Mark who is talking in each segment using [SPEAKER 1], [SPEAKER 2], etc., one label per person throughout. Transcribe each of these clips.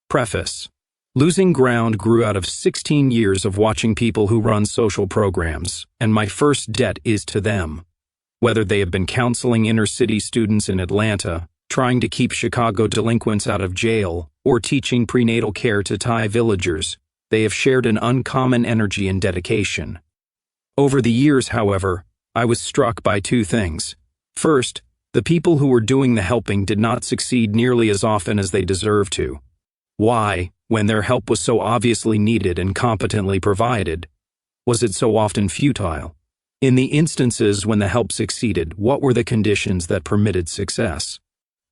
[SPEAKER 1] Preface. Losing ground grew out of 16 years of watching people who run social programs, and my first debt is to them. Whether they have been counseling inner-city students in Atlanta, trying to keep Chicago delinquents out of jail, or teaching prenatal care to Thai villagers, they have shared an uncommon energy and dedication. Over the years, however, I was struck by two things. First, the people who were doing the helping did not succeed nearly as often as they deserved to. Why, when their help was so obviously needed and competently provided, was it so often futile? In the instances when the help succeeded, what were the conditions that permitted success?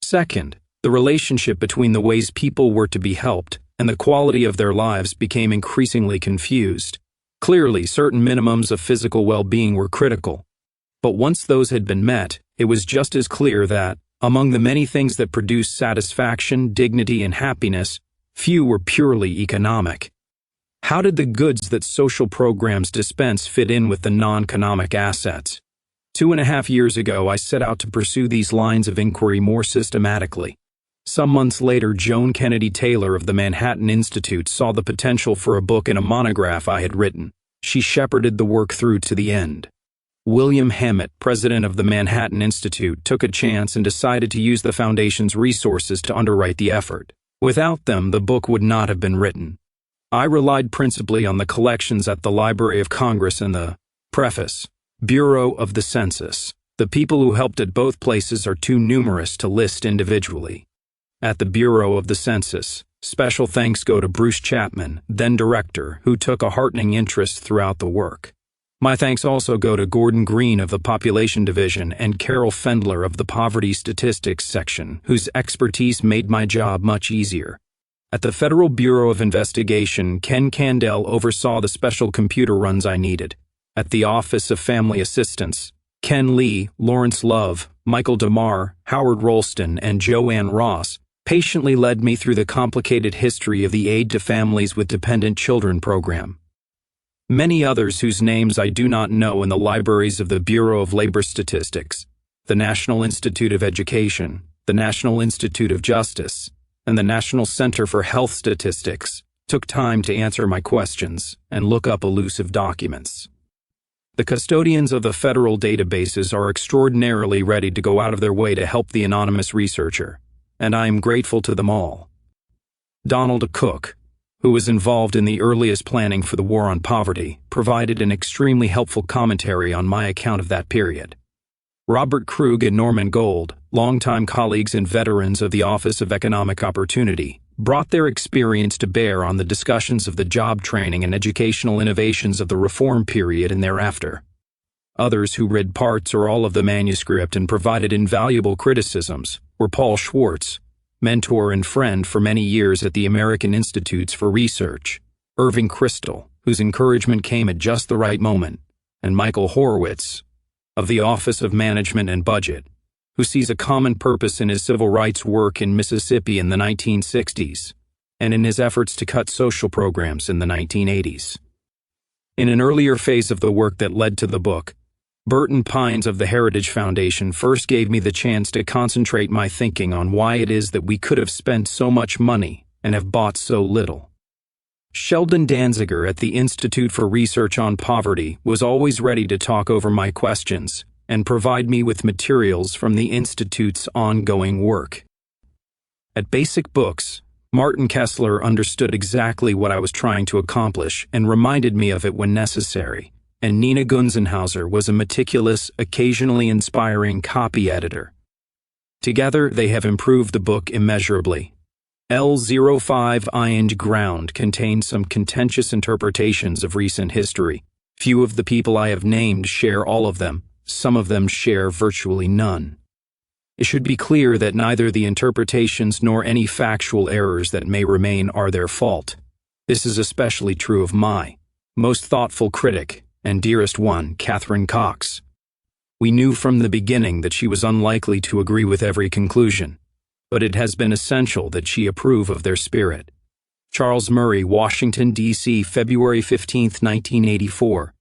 [SPEAKER 1] Second, the relationship between the ways people were to be helped and the quality of their lives became increasingly confused. Clearly, certain minimums of physical well-being were critical. But once those had been met, it was just as clear that, among the many things that produce satisfaction, dignity, and happiness, few were purely economic. How did the goods that social programs dispense fit in with the non-economic assets? 2.5 years ago, I set out to pursue these lines of inquiry more systematically. Some months later, Joan Kennedy Taylor of the Manhattan Institute saw the potential for a book and a monograph I had written. She shepherded the work through to the end. William Hammett, president of the Manhattan Institute, took a chance and decided to use the foundation's resources to underwrite the effort. Without them, the book would not have been written. I relied principally on the collections at the Library of Congress and the Preface, Bureau of the Census. The people who helped at both places are too numerous to list individually. At the Bureau of the Census, special thanks go to Bruce Chapman, then director, who took a heartening interest throughout the work. My thanks also go to Gordon Green of the Population Division and Carol Fendler of the Poverty Statistics section, whose expertise made my job much easier. At the Federal Bureau of Investigation, Ken Candell oversaw the special computer runs I needed. At the Office of Family Assistance, Ken Lee, Lawrence Love, Michael DeMar, Howard Rolston, and Joanne Ross patiently led me through the complicated history of the Aid to Families with Dependent Children program. Many others whose names I do not know in the libraries of the Bureau of Labor Statistics, the National Institute of Education, the National Institute of Justice, and the National Center for Health Statistics took time to answer my questions and look up elusive documents. The custodians of the federal databases are extraordinarily ready to go out of their way to help the anonymous researcher, and I am grateful to them all. Donald Cook, who was involved in the earliest planning for the War on Poverty, provided an extremely helpful commentary on my account of that period. Robert Krug and Norman Gold, longtime colleagues and veterans of the Office of Economic Opportunity, brought their experience to bear on the discussions of the job training and educational innovations of the reform period and thereafter. Others who read parts or all of the manuscript and provided invaluable criticisms were Paul Schwartz, mentor and friend for many years at the American Institutes for Research, Irving Kristol, whose encouragement came at just the right moment, and Michael Horowitz, of the Office of Management and Budget, who sees a common purpose in his civil rights work in Mississippi in the 1960s and in his efforts to cut social programs in the 1980s. In an earlier phase of the work that led to the book, Burton Pines of the Heritage Foundation first gave me the chance to concentrate my thinking on why it is that we could have spent so much money and have bought so little. Sheldon Danziger at the Institute for Research on Poverty was always ready to talk over my questions and provide me with materials from the Institute's ongoing work. At Basic Books, Martin Kessler understood exactly what I was trying to accomplish and reminded me of it when necessary, and Nina Gunzenhauser was a meticulous, occasionally inspiring copy editor. Together, they have improved the book immeasurably. L05 Ironed Ground contains some contentious interpretations of recent history. Few of the people I have named share all of them. Some of them share virtually none. It should be clear that neither the interpretations nor any factual errors that may remain are their fault. This is especially true of my most thoughtful critic and dearest one, Catherine Cox. We knew from the beginning that she was unlikely to agree with every conclusion, but it has been essential that she approve of their spirit. Charles Murray, Washington, D.C., February 15, 1984.